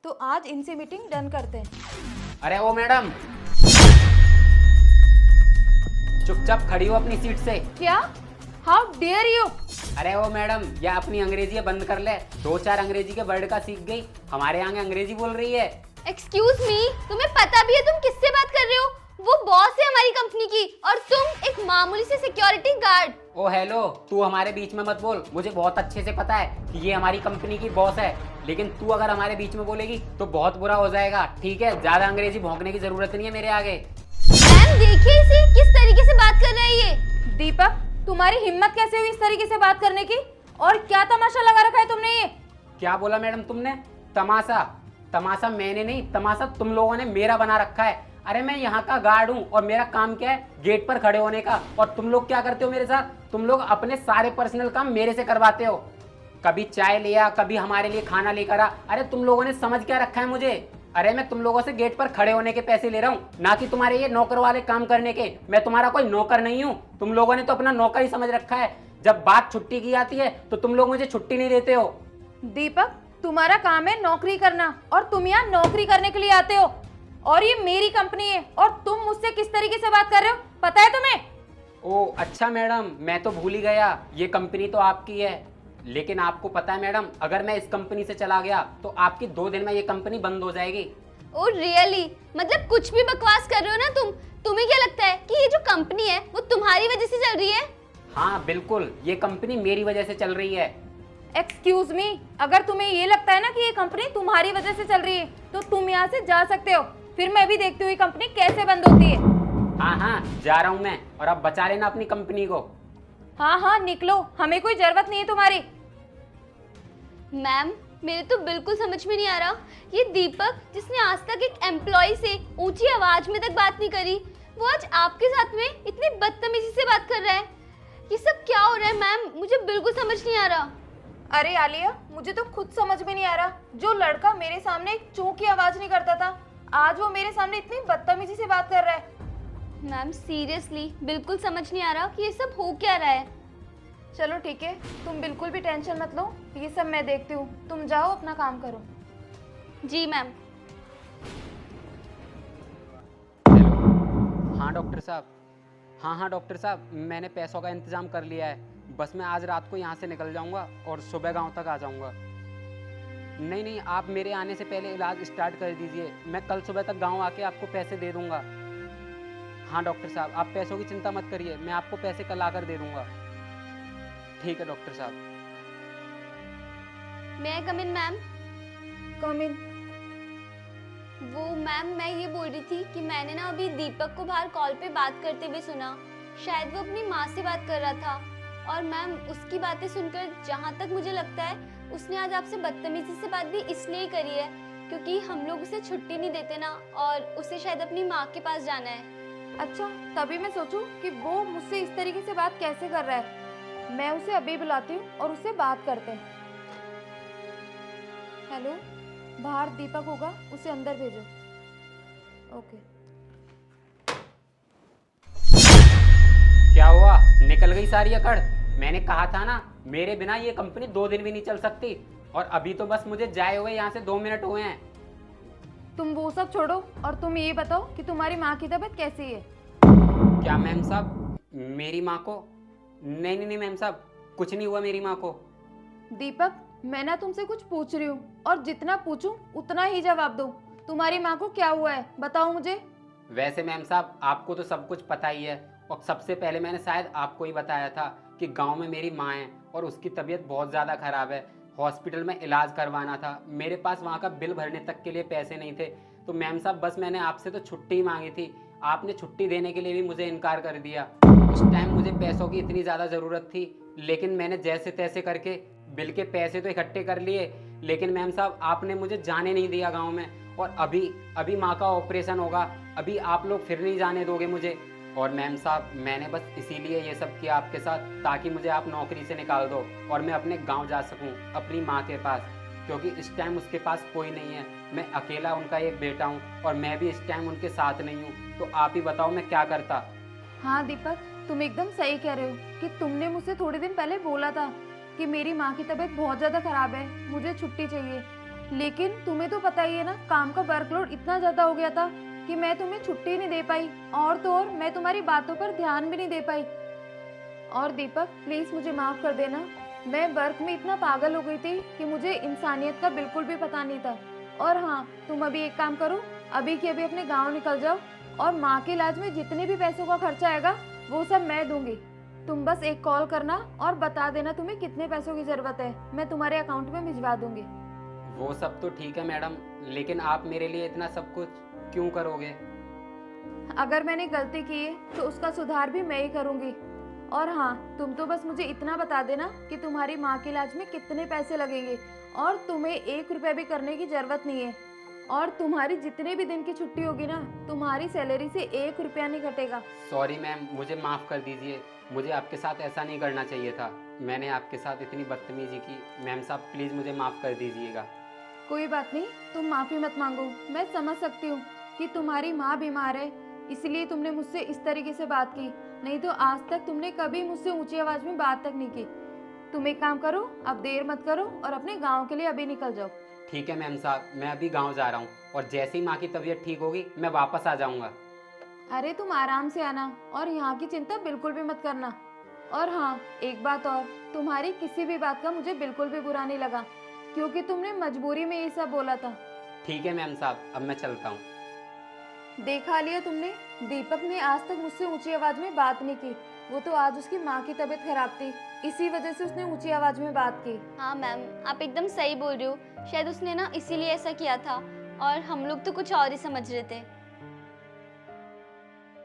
तो आज इनसे मीटिंग डन करते हैं। अरे ओ मैडम, चुपचाप खड़ी हो अपनी सीट से। क्या? How dare you! अरे ओ मैडम, या अपनी अंग्रेजी बंद कर ले। 2-4 अंग्रेजी के वर्ड का सीख गई, हमारे यहाँ अंग्रेजी बोल रही है। एक्सक्यूज मी, तुम्हें पता भी है तुम किससे बात कर रहे हो? वो बॉस है हमारी कंपनी की और तुम एक मामूली से सिक्योरिटी गार्ड। ओ हेलो, तू हमारे बीच में मत बोल। मुझे बहुत अच्छे से पता है कि ये हमारी कंपनी की बॉस है, लेकिन तू अगर हमारे बीच में बोलेगी तो बहुत बुरा हो जाएगा। ठीक है, ज्यादा अंग्रेजी भौंकने की जरूरत नहीं है मेरे आगे। मैम देखिए इसे किस तरीके से बात कर रहा है ये। दीपक, तुम्हारी हिम्मत कैसे हुई इस तरीके से बात करने की? और क्या तमाशा लगा रखा है तुमने ये? क्या बोला मैडम तुमने? तमाशा? तमाशा मैंने नहीं, तमाशा तुम लोगों ने मेरा बना रखा है। अरे मैं यहाँ का गार्ड हूँ और मेरा काम क्या है? गेट पर खड़े होने का। और तुम लोग क्या करते हो मेरे साथ? तुम लोग अपने सारे पर्सनल काम मेरे से करवाते हो। कभी चाय लिया, कभी हमारे लिए खाना लेकर आ। अरे तुम लोगों ने समझ क्या रखा है मुझे? अरे मैं तुम लोगों से गेट पर खड़े होने के पैसे ले रहा हूँ, ना कि तुम्हारे ये नौकर वाले काम करने के। मैं तुम्हारा कोई नौकर नहीं हूँ। तुम लोगों ने तो अपना नौकर ही समझ रखा है। जब बात छुट्टी की आती है तो तुम लोग मुझे छुट्टी नहीं देते हो। दीपक, तुम्हारा काम है नौकरी करना और तुम यहाँ नौकरी करने के लिए आते हो। और ये मेरी कंपनी है और तुम मुझसे किस तरीके से बात कर रहे हो पता है तुम्हें? ओ अच्छा मैडम, मैं तो भूल ही गया, ये कंपनी तो आपकी है। लेकिन आपको पता है मैडम, अगर मैं इस कंपनी से चला गया तो आपकी 2 दिन में ये कंपनी बंद हो जाएगी। Oh really? मतलब कुछ भी बकवास कर रहे हो ना तुम। तुम्हें क्या लगता है कि ये जो कंपनी है वो तुम्हारी वजह से चल रही है? हाँ बिल्कुल, ये कंपनी मेरी वजह से चल रही है। एक्सक्यूज मी, अगर तुम्हें ये लगता है ना कि ये कंपनी तुम्हारी वजह से चल रही है तो तुम यहाँ से जा सकते हो। फिर मैं भी देखती हूँ ये कंपनी कैसे बंद होती है। हाँ हाँ, जा रहा हूँ मैं, और अब बचा लेना अपनी कंपनी को। हाँ हाँ निकलो, हमें कोई जरूरत नहीं है तुम्हारी। मैम मेरे तो बिल्कुल समझ में नहीं आ रहा, ये दीपक जिसने आज तक एक एम्प्लॉय से ऊंची आवाज में तक बात नहीं करी, वो आज आपके साथ में इतनी बदतमीजी से बात कर रहा है। ये सब क्या हो रहा है मैम? मुझे बिल्कुल समझ नहीं आ रहा। अरे आलिया, मुझे तो खुद समझ में नहीं आ रहा। जो लड़का मेरे सामने एक चूं की आवाज नहीं करता था, आज वो मेरे सामने इतनी बदतमीजी से बात कर रहा है। मैम सीरियसली बिल्कुल समझ नहीं आ रहा कि ये सब हो क्या रहा है। चलो ठीक है, तुम बिल्कुल भी टेंशन मत लो, ये सब मैं देखती हूँ। तुम जाओ अपना काम करो। जी मैम। हेलो, हाँ डॉक्टर साहब। हाँ डॉक्टर साहब, मैंने पैसों का इंतजाम कर लिया है। बस मैं आज रात को यहाँ से निकल जाऊँगा और सुबह गांव तक आ जाऊँगा। नहीं, आप मेरे आने से पहले इलाज स्टार्ट कर दीजिए। मैं कल सुबह तक गांव आके आपको पैसे दे दूँगा। हाँ डॉक्टर साहब, आप पैसों की चिंता मत करिए, मैं आपको पैसे कल आकर दे दूँगा। ठीक है डॉक्टर साहब। मैं कम इन मैम? कम इन। वो मैम मैं ये बोल रही थी कि मैंने ना अभी दीपक को बाहर कॉल पे बात करते हुए सुना। शायद वो अपनी माँ से बात कर रहा था। और मैम उसकी बातें सुनकर जहाँ तक मुझे लगता है उसने आज आपसे बदतमीजी से बात भी इसलिए ही करी है क्योंकि हम लोग उसे छुट्टी नहीं देते ना, और उसे शायद अपनी माँ के पास जाना है। अच्छा, तभी मैं सोचूं कि वो मुझसे इस तरीके से बात कैसे कर रहा है। मैं उसे अभी बुलाती हूँ और उससे बात करते हैं। हेलो, बाहर दीपक होगा, उसे अंदर भेजो। ओके। क्या हुआ? निकल गई सारी अकड़? मैंने कहा था ना, मेरे बिना ये कंपनी 2 दिन भी नहीं चल सकती। और अभी तो बस मुझे जाए हुए यहाँ से 2 मिनट हुए हैं। तुम वो सब छोड़ो और तुम ये बताओ कि तुम्हारी माँ की तबीयत कैसी है? क्या मैम साहब, मेरी माँ को? नहीं मैम साहब, कुछ नहीं हुआ मेरी माँ को। दीपक, मैं ना तुमसे कुछ पूछ रही हूँ और जितना पूछूं उतना ही जवाब दो। तुम्हारी माँ को क्या हुआ है, बताओ मुझे। वैसे मैम साहब, आपको तो सब कुछ पता ही है, और सबसे पहले मैंने शायद आपको ही बताया था कि गांव में मेरी माँ है और उसकी तबीयत बहुत ज़्यादा ख़राब है। हॉस्पिटल में इलाज करवाना था, मेरे पास वहाँ का बिल भरने तक के लिए पैसे नहीं थे। तो मैम साहब बस मैंने आपसे तो छुट्टी ही मांगी थी, आपने छुट्टी देने के लिए भी मुझे इनकार कर दिया। उस टाइम मुझे पैसों की इतनी ज़्यादा ज़रूरत थी, लेकिन मैंने जैसे तैसे करके बिल के पैसे तो इकट्ठे कर लिए। लेकिन मैम साहब आपने मुझे जाने नहीं दिया गाँव में, और अभी माँ का ऑपरेशन होगा, अभी आप लोग फिर नहीं जाने दोगे मुझे। और मैम साहब मैंने बस इसीलिए ये सब किया आपके साथ, ताकि मुझे आप नौकरी से निकाल दो और मैं अपने गांव जा सकूं अपनी माँ के पास, क्योंकि इस टाइम उसके पास कोई नहीं है। मैं अकेला उनका एक बेटा हूं और मैं भी इस टाइम उनके साथ नहीं हूं। तो आप ही बताओ मैं क्या करता। हाँ दीपक, तुम एकदम सही कह रहे हो कि तुमने मुझसे थोड़े दिन पहले बोला था कि मेरी माँ की तबीयत बहुत ज़्यादा ख़राब है, मुझे छुट्टी चाहिए। लेकिन तुम्हें तो पता ही है ना, काम का वर्कलोड इतना ज़्यादा हो गया था कि मैं तुम्हें छुट्टी नहीं दे पाई, और तो और मैं तुम्हारी बातों पर ध्यान भी नहीं दे पाई। और दीपक प्लीज़ मुझे माफ़ कर देना, मैं वर्क में इतना पागल हो गई थी कि मुझे इंसानियत का बिल्कुल भी पता नहीं था। और हाँ, तुम अभी एक काम करो, अभी के अभी अपने गांव निकल जाओ, और माँ के इलाज में जितने भी पैसों का खर्चा आएगा वो सब मैं दूंगी। तुम बस एक कॉल करना और बता देना तुम्हें कितने पैसों की ज़रूरत है, मैं तुम्हारे अकाउंट में भिजवा दूंगी। वो सब तो ठीक है मैडम, लेकिन आप मेरे लिए इतना सब कुछ क्यों करोगे? अगर मैंने गलती की है तो उसका सुधार भी मैं ही करूंगी। और हाँ, तुम तो बस मुझे इतना बता देना कि तुम्हारी माँ के इलाज में कितने पैसे लगेंगे, और तुम्हें 1 रुपया भी करने की ज़रूरत नहीं है। और तुम्हारी जितने भी दिन की छुट्टी होगी ना, तुम्हारी सैलरी से 1 रुपया नहीं कटेगा। सॉरी मैम, मुझे माफ़ कर दीजिए, मुझे आपके साथ ऐसा नहीं करना चाहिए था। मैंने आपके साथ इतनी बदतमीजी की। मैम साहब प्लीज़ मुझे माफ़ कर दीजिएगा। कोई बात नहीं, तुम माफ़ी मत मांगो। मैं समझ सकती हूँ कि तुम्हारी माँ बीमार है, इसलिए तुमने मुझसे इस तरीके से बात की, नहीं तो आज तक तुमने कभी मुझसे ऊंची आवाज़ में बात तक नहीं की। तुम एक काम करो, अब देर मत करो और अपने गाँव के लिए अभी निकल जाओ। ठीक है मैम साहब, मैं अभी गांव जा रहा हूँ, और जैसे ही माँ की तबीयत ठीक होगी मैं वापस आ जाऊँगा। अरे तुम आराम से आना, और यहाँ की चिंता बिल्कुल भी मत करना। और हाँ, एक बात और, तुम्हारी किसी भी बात का मुझे बिल्कुल भी बुरा नहीं लगा, क्योंकि तुमने मजबूरी में ये सब बोला था। ठीक है मैम साहब, अब मैं चलता हूँ। देखा लिया तुमने, दीपक ने आज तक मुझसे ऊंची आवाज में बात नहीं की। वो तो आज उसकी माँ की तबीयत खराब थी, इसी वजह से उसने ऊंची आवाज में बात की। हाँ मैम, आप एकदम सही बोल रहे हो। शायद उसने ना इसीलिए ऐसा किया था, और हम लोग तो कुछ और ही समझ रहे थे।